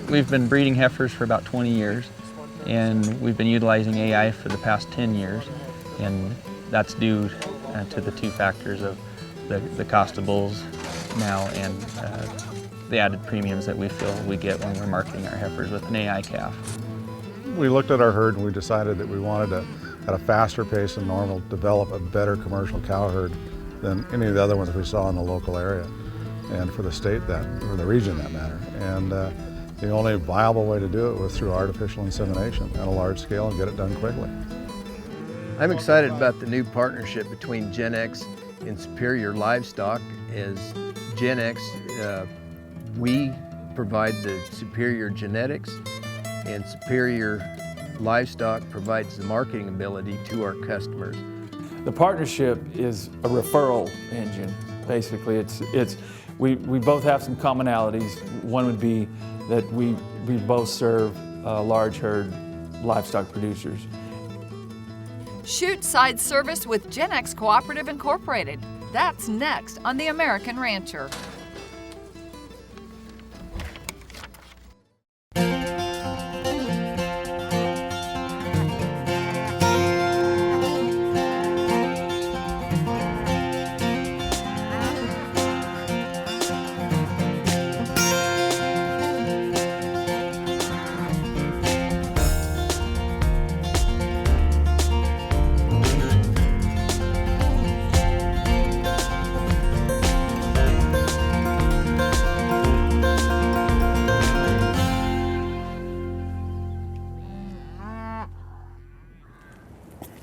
We've been breeding heifers for about 20 years, and we've been utilizing AI for the past 10 years, and that's due to the two factors of the cost of bulls now and the added premiums that we feel we get when we're marketing our heifers with an AI calf. We looked at our herd and we decided that we wanted to, at a faster pace than normal, develop a better commercial cow herd than any of the other ones we saw in the local area, and for the state or the region that matter. And the only viable way to do it was through artificial insemination at a large scale and get it done quickly. I'm excited about the new partnership between Genex and Superior Livestock. As Genex, we provide the superior genetics, and Superior Livestock provides the marketing ability to our customers. The partnership is a referral engine. Basically, we both have some commonalities. One would be that we both serve large herd livestock producers. Chute side service with Genex Cooperative Incorporated. That's next on The American Rancher.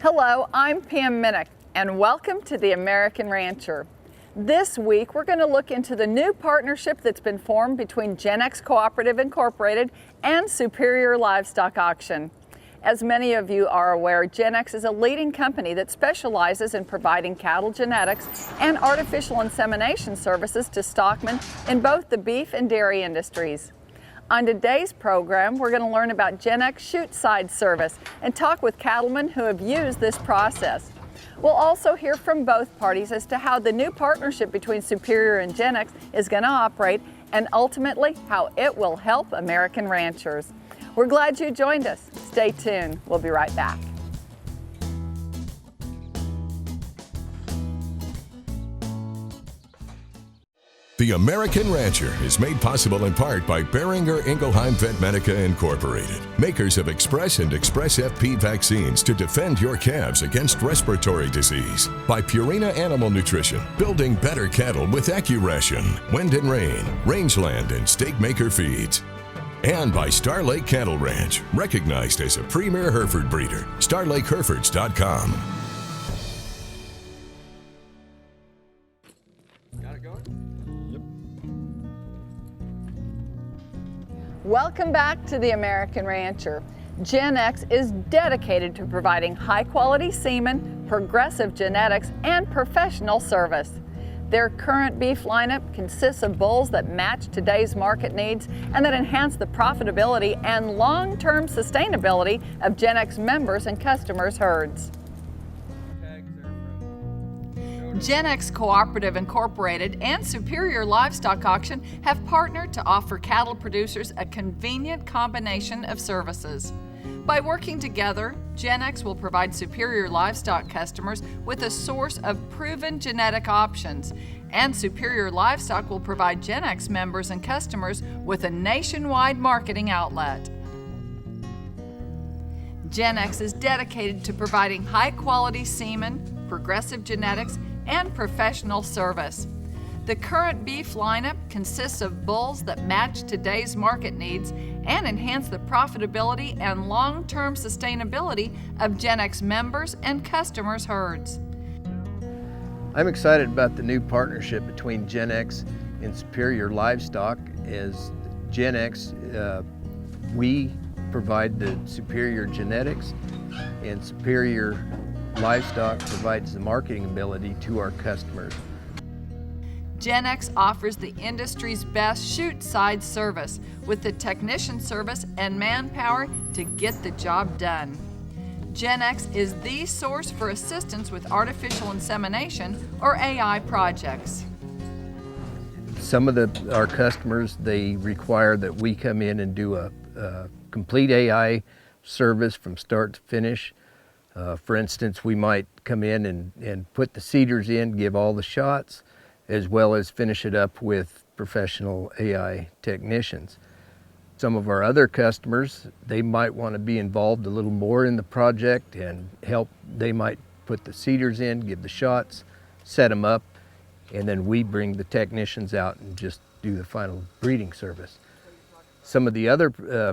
Hello, I'm Pam Minnick, and welcome to The American Rancher. This week, we're going to look into the new partnership that's been formed between Genex Cooperative Incorporated and Superior Livestock Auction. As many of you are aware, Genex is a leading company that specializes in providing cattle genetics and artificial insemination services to stockmen in both the beef and dairy industries. On today's program, we're going to learn about Genex chute side service and talk with cattlemen who have used this process. We'll also hear from both parties as to how the new partnership between Superior and Genex is going to operate, and ultimately how it will help American ranchers. We're glad you joined us. Stay tuned. We'll be right back. The American Rancher is made possible in part by Beringer Ingelheim Vetmedica Incorporated, makers of Express and Express FP vaccines to defend your calves against respiratory disease. By Purina Animal Nutrition, building better cattle with AccuRation, Wind and Rain, Rangeland and Steakmaker Feeds. And by Star Lake Cattle Ranch, recognized as a premier Hereford breeder. StarLakeHerefords.com. Welcome back to The American Rancher. Genex is dedicated to providing high-quality semen, progressive genetics, and professional service. Their current beef lineup consists of bulls that match today's market needs and that enhance the profitability and long-term sustainability of Genex members and customers' herds. Genex Cooperative Incorporated and Superior Livestock Auction have partnered to offer cattle producers a convenient combination of services. By working together, Genex will provide Superior Livestock customers with a source of proven genetic options, and Superior Livestock will provide Genex members and customers with a nationwide marketing outlet. Genex is dedicated to providing high-quality semen, progressive genetics, and professional service. The current beef lineup consists of bulls that match today's market needs and enhance the profitability and long-term sustainability of Genex members and customers' herds. I'm excited about the new partnership between Genex and Superior Livestock. As Genex, we provide the superior genetics, and Superior Livestock provides the marketing ability to our customers. Genex offers the industry's best chute side service with the technician service and manpower to get the job done. Genex is the source for assistance with artificial insemination or AI projects. Some of our customers, they require that we come in and do a complete AI service from start to finish. For instance, we might come in and put the seeders in, give all the shots, as well as finish it up with professional AI technicians. Some of our other customers, they might want to be involved a little more in the project and help. They might put the seeders in, give the shots, set them up, and then we bring the technicians out and just do the final breeding service. Some of the other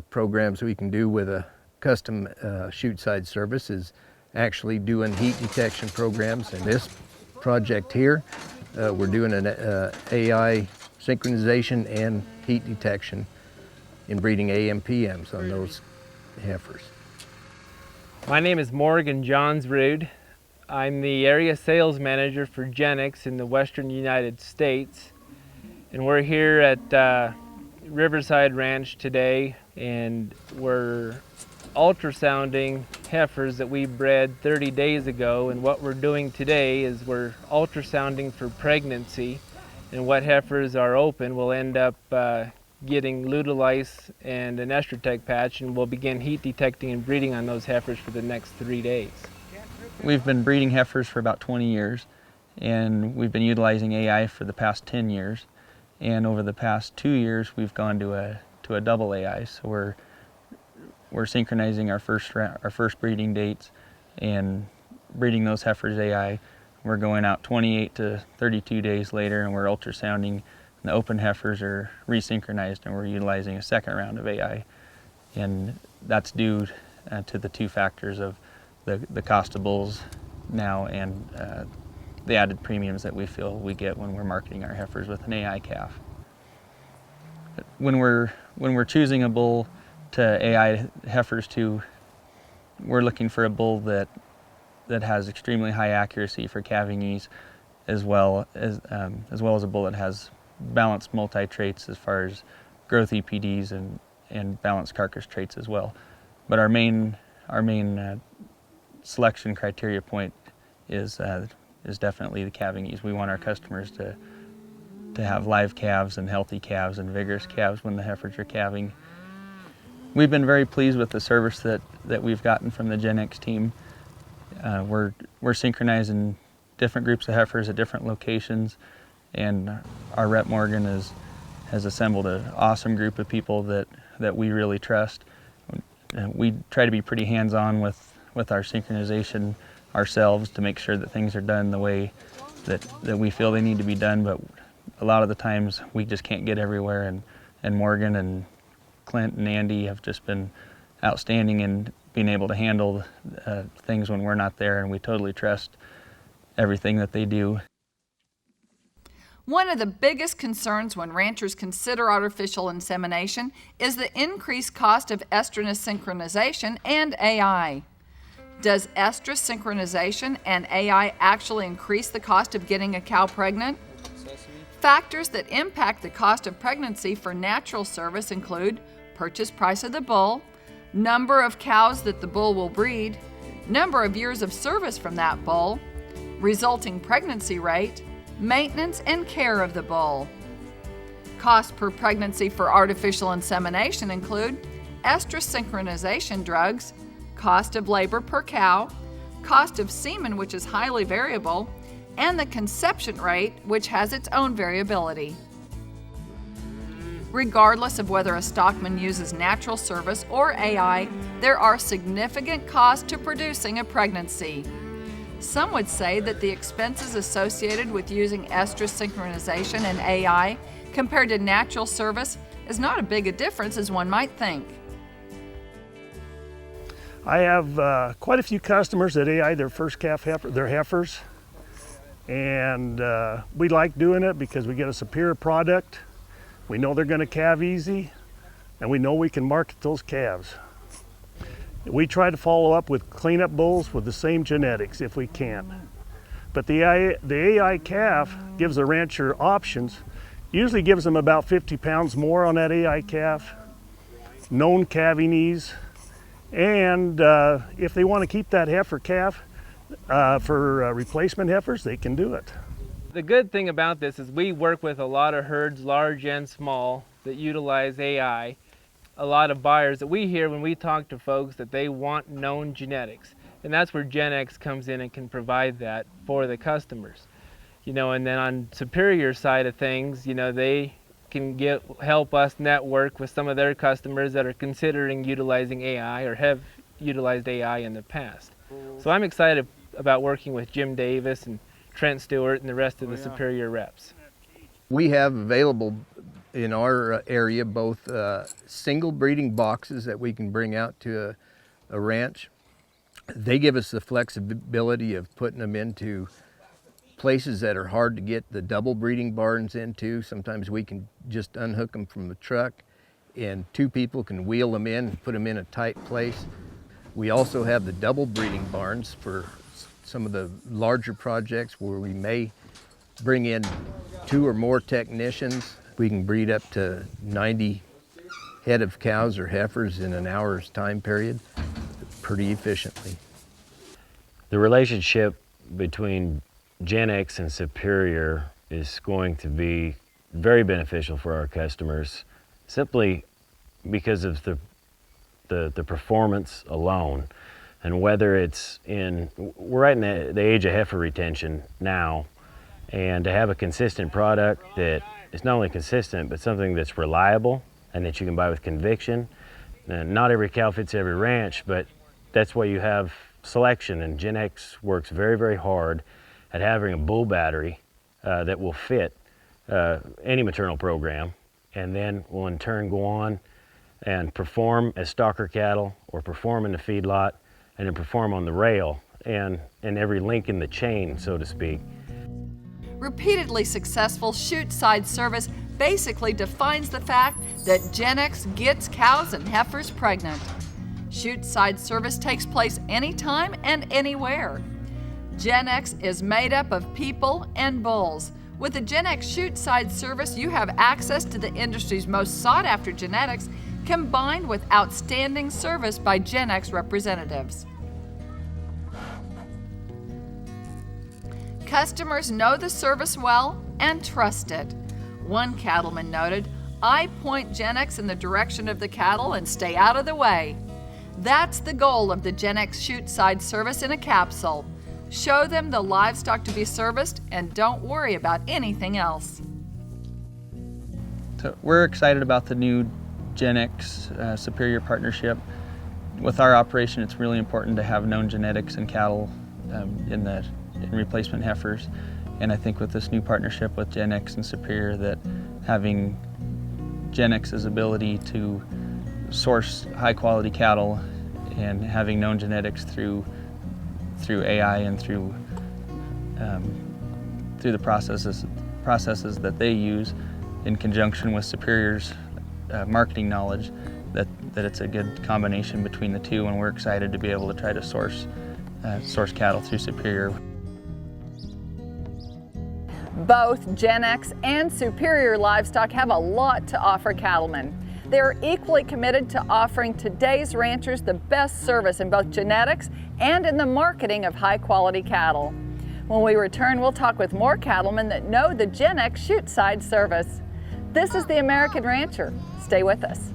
programs we can do with a custom chute side service is actually doing heat detection programs. In this project here, we're doing an AI synchronization and heat detection in breeding AMPMs on those heifers. My name is Morgan Johnsrud. I'm the area sales manager for Genex in the Western United States. And we're here at Riverside Ranch today, and we're ultrasounding heifers that we bred 30 days ago. And what we're doing today is we're ultrasounding for pregnancy, and what heifers are open will end up getting Lutolice and an Estrotec patch, and we'll begin heat detecting and breeding on those heifers for the next 3 days. We've been breeding heifers for about 20 years, and we've been utilizing AI for the past 10 years. And over the past 2 years, we've gone to a double AI. So we're synchronizing our first breeding dates and breeding those heifers AI. We're going out 28 to 32 days later, and we're ultrasounding. The open heifers are resynchronized, and we're utilizing a second round of AI. And that's due to the two factors of the cost of bulls now and the added premiums that we feel we get when we're marketing our heifers with an AI calf. When we're choosing a bull to AI heifers to, we're looking for a bull that has extremely high accuracy for calving ease, as well as a bull that has balanced multi-traits as far as growth EPDs and balanced carcass traits as well. But our main selection criteria point is definitely the calving ease. We want our customers to have live calves and healthy calves and vigorous calves when the heifers are calving. We've been very pleased with the service that we've gotten from the Genex team. We're synchronizing different groups of heifers at different locations, and our rep Morgan has assembled an awesome group of people that we really trust. We try to be pretty hands-on with our synchronization ourselves to make sure that things are done the way that we feel they need to be done, but a lot of the times we just can't get everywhere, and Morgan and Clint and Andy have just been outstanding in being able to handle things when we're not there, and we totally trust everything that they do. One of the biggest concerns when ranchers consider artificial insemination is the increased cost of estrus synchronization and AI. Does estrus synchronization and AI actually increase the cost of getting a cow pregnant? Factors that impact the cost of pregnancy for natural service include purchase price of the bull, number of cows that the bull will breed, number of years of service from that bull, resulting pregnancy rate, maintenance and care of the bull. Cost per pregnancy for artificial insemination include estrus synchronization drugs, cost of labor per cow, cost of semen, which is highly variable, and the conception rate, which has its own variability. Regardless of whether a stockman uses natural service or AI, there are significant costs to producing a pregnancy. Some would say that the expenses associated with using estrus synchronization and AI compared to natural service is not as big a difference as one might think. I have quite a few customers that AI their first their heifers, and we like doing it because we get a superior product. We know they're going to calve easy, and we know we can market those calves. We try to follow up with cleanup bulls with the same genetics if we can. But the AI calf gives the rancher options, usually gives them about 50 pounds more on that AI calf, known calving ease, and if they want to keep that heifer calf for replacement heifers, they can do it. The good thing about this is we work with a lot of herds, large and small, that utilize AI. A lot of buyers that we hear when we talk to folks that they want known genetics. And that's where Genex comes in and can provide that for the customers. And then on Superior side of things, they can help us network with some of their customers that are considering utilizing AI or have utilized AI in the past. So I'm excited about working with Jim Davis and Trent Stewart and the rest of the Superior reps. We have available in our area both single breeding boxes that we can bring out to a ranch. They give us the flexibility of putting them into places that are hard to get the double breeding barns into. Sometimes we can just unhook them from the truck and two people can wheel them in and put them in a tight place. We also have the double breeding barns for some of the larger projects where we may bring in 2 or more technicians. We can breed up to 90 head of cows or heifers in an hour's time period pretty efficiently. The relationship between Genex and Superior is going to be very beneficial for our customers, simply because of the performance alone. And whether it's we're right in the age of heifer retention now, and to have a consistent product that is not only consistent, but something that's reliable and that you can buy with conviction. And not every cow fits every ranch, but that's why you have selection, and Genex works very, very hard at having a bull battery that will fit any maternal program, and then will in turn go on and perform as stocker cattle or perform in the feedlot and then perform on the rail and every link in the chain, so to speak. Repeatedly successful chute-side service basically defines the fact that Genex gets cows and heifers pregnant. Chute-side service takes place anytime and anywhere. Genex is made up of people and bulls. With the Genex chute-side service, you have access to the industry's most sought-after genetics combined with outstanding service by Genex representatives. Customers know the service well and trust it. One cattleman noted, "I point Genex in the direction of the cattle and stay out of the way." That's the goal of the Genex chute-side service in a capsule. Show them the livestock to be serviced and don't worry about anything else. So we're excited about the new Genex Superior partnership. With our operation, it's really important to have known genetics in cattle in replacement heifers. And I think with this new partnership with Genex and Superior, that having Genex's ability to source high quality cattle and having known genetics through AI and through the processes that they use in conjunction with Superior's marketing knowledge, that it's a good combination between the two, and we're excited to be able to try to source cattle through Superior. Both Genex and Superior Livestock have a lot to offer cattlemen. They are equally committed to offering today's ranchers the best service in both genetics and in the marketing of high-quality cattle. When we return, we'll talk with more cattlemen that know the Genex chute-side service. This is The American Rancher. Stay with us.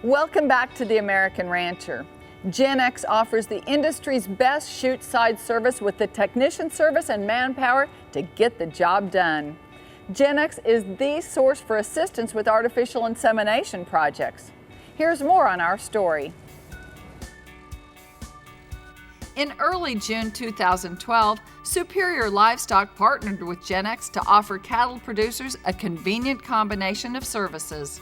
Welcome back to The American Rancher. Genex offers the industry's best chute-side service with the technician service and manpower to get the job done. Genex is the source for assistance with artificial insemination projects. Here's more on our story. In early June 2012, Superior Livestock partnered with Genex to offer cattle producers a convenient combination of services.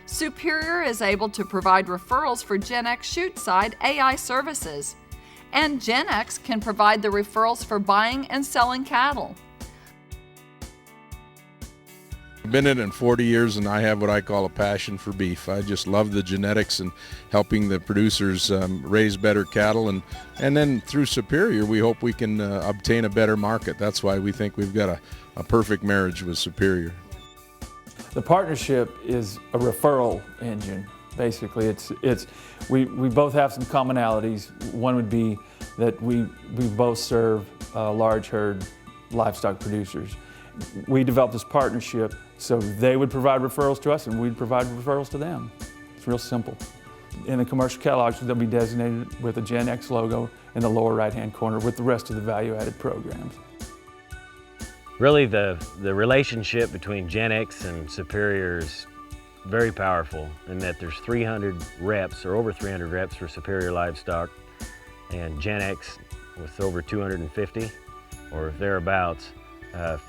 Superior is able to provide referrals for Genex chute-side AI services, and Genex can provide the referrals for buying and selling cattle. I've been in it 40 years and I have what I call a passion for beef. I just love the genetics and helping the producers raise better cattle, and then through Superior we hope we can obtain a better market. That's why we think we've got a perfect marriage with Superior. The partnership is a referral engine. Basically, we both have some commonalities. One would be that we both serve large herd livestock producers. We developed this partnership so they would provide referrals to us and we'd provide referrals to them. It's real simple. In the commercial catalogs, they'll be designated with a Genex logo in the lower right-hand corner with the rest of the value-added programs. Really, the relationship between Genex and Superior is very powerful in that there's 300 reps or over 300 reps for Superior Livestock, and Genex with over 250 or thereabouts.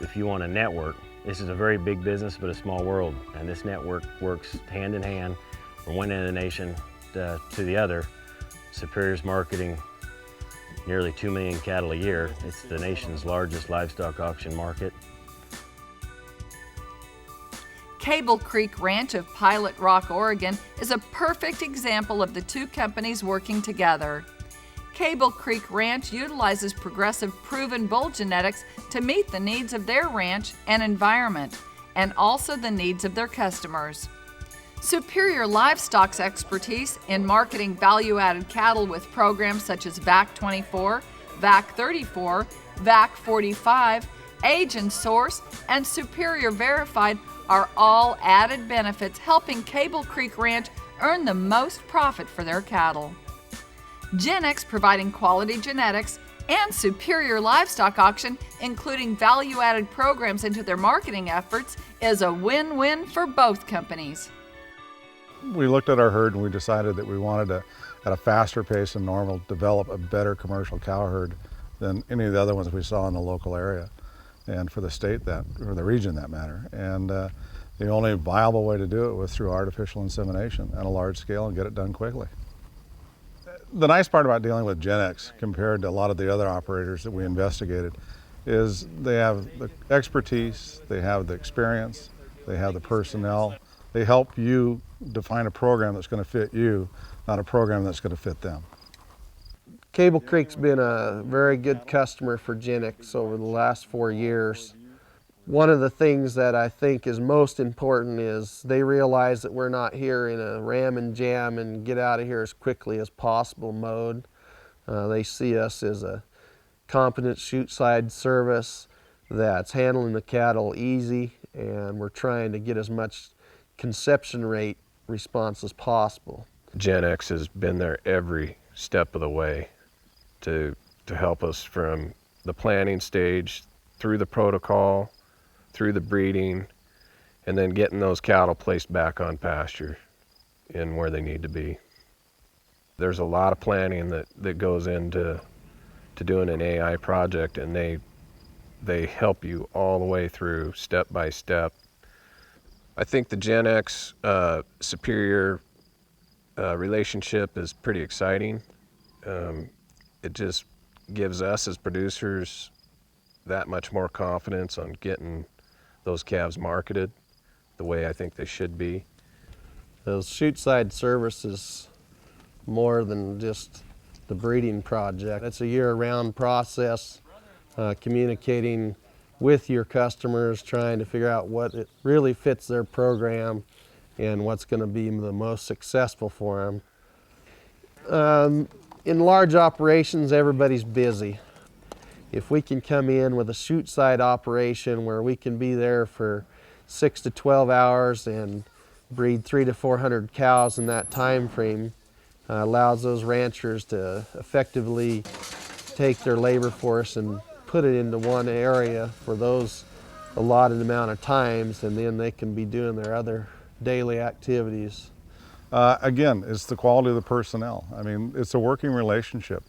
If you want a network, this is a very big business but a small world, and this network works hand in hand from one end of the nation to the other. Superior's marketing nearly 2 million cattle a year. It's the nation's largest livestock auction market. Cable Creek Ranch of Pilot Rock, Oregon is a perfect example of the two companies working together. Cable Creek Ranch utilizes Progressive proven bull genetics to meet the needs of their ranch and environment, and also the needs of their customers. Superior Livestock's expertise in marketing value-added cattle with programs such as VAC 24, VAC 34, VAC 45, Age and Source, and Superior Verified are all added benefits helping Cable Creek Ranch earn the most profit for their cattle. Genex providing quality genetics and Superior Livestock Auction including value-added programs into their marketing efforts is a win-win for both companies. We looked at our herd and we decided that we wanted to, at a faster pace than normal, develop a better commercial cow herd than any of the other ones we saw in the local area, and for the state or the region that matter. And the only viable way to do it was through artificial insemination at a large scale and get it done quickly. The nice part about dealing with Genex compared to a lot of the other operators that we investigated is they have the expertise, they have the experience, they have the personnel. They help you define a program that's going to fit you, not a program that's going to fit them. Cable Creek's been a very good customer for Genex over the last 4 years. One of the things that I think is most important is they realize that we're not here in a ram and jam and get out of here as quickly as possible mode. They see us as a competent chute-side service that's handling the cattle easy, and we're trying to get as much conception rate response as possible. Genex has been there every step of the way to help us from the planning stage, through the protocol, through the breeding, and then getting those cattle placed back on pasture in where they need to be. There's a lot of planning that goes into doing an AI project, and they help you all the way through, step by step. I think the Genex Superior relationship is pretty exciting. It just gives us as producers that much more confidence on getting those calves marketed the way I think they should be. Those chute-side services more than just the breeding project. It's a year-round process, communicating with your customers, trying to figure out what it really fits their program and what's going to be the most successful for them. In large operations, everybody's busy. If we can come in with a chute-side operation where we can be there for 6 to 12 hours and breed 300 to 400 cows in that time frame, allows those ranchers to effectively take their labor force and put it into one area for those allotted amount of times, and then they can be doing their other daily activities. Again, it's the quality of the personnel. I mean, it's a working relationship.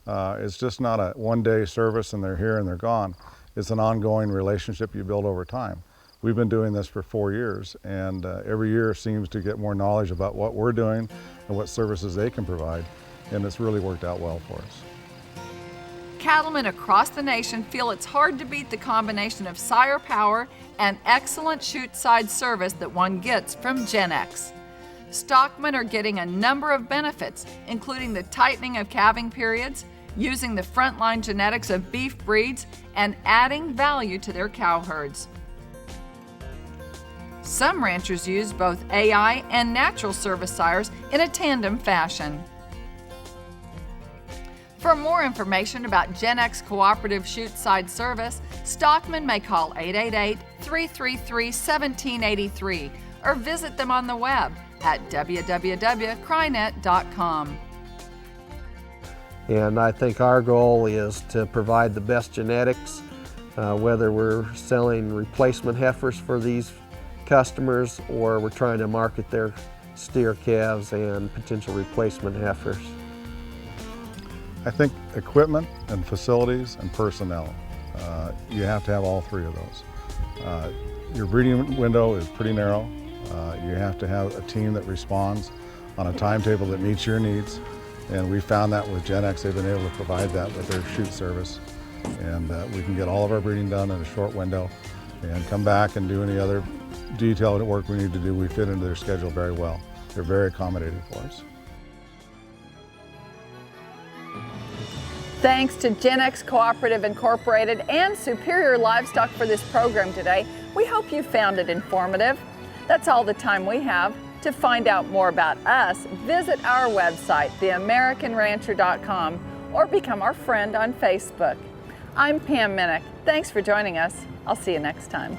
It's just not a one-day service and they're here and they're gone. It's an ongoing relationship you build over time. We've been doing this for 4 years, and every year seems to get more knowledge about what we're doing and what services they can provide, and it's really worked out well for us. Cattlemen across the nation feel it's hard to beat the combination of sire power and excellent chute-side service that one gets from Genex. Stockmen are getting a number of benefits, including the tightening of calving periods, using the frontline genetics of beef breeds, and adding value to their cow herds. Some ranchers use both AI and natural service sires in a tandem fashion. For more information about Genex Cooperative chute side service, stockmen may call 888-333-1783 or visit them on the web at www.crynet.com. And I think our goal is to provide the best genetics, whether we're selling replacement heifers for these customers or we're trying to market their steer calves and potential replacement heifers. I think equipment and facilities and personnel, you have to have all three of those. Your breeding window is pretty narrow. You have to have a team that responds on a timetable that meets your needs. And we found that with Genex. They've been able to provide that with their chute service. And we can get all of our breeding done in a short window and come back and do any other detailed work we need to do. We fit into their schedule very well. They're very accommodating for us. Thanks to Genex Cooperative Incorporated and Superior Livestock for this program today. We hope you found it informative. That's all the time we have. To find out more about us, visit our website, theamericanrancher.com, or become our friend on Facebook. I'm Pam Minnick. Thanks for joining us. I'll see you next time.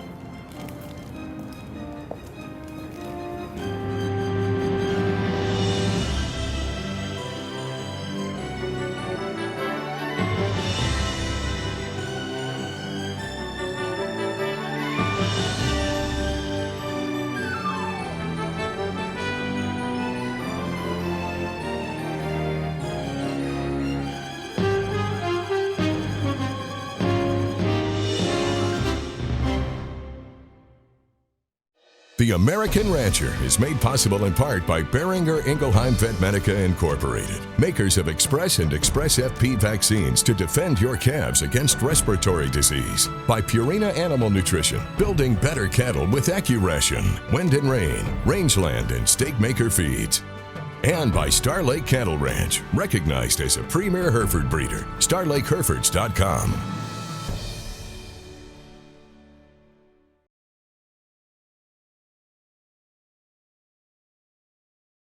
The American Rancher is made possible in part by Behringer Ingelheim Vetmedica Incorporated, makers of Express and Express FP vaccines to defend your calves against respiratory disease. By Purina Animal Nutrition, building better cattle with AccuRation, Wind and Rain, Rangeland, and Steakmaker Feeds. And by Star Lake Cattle Ranch, recognized as a premier Hereford breeder, StarLakeHerefords.com.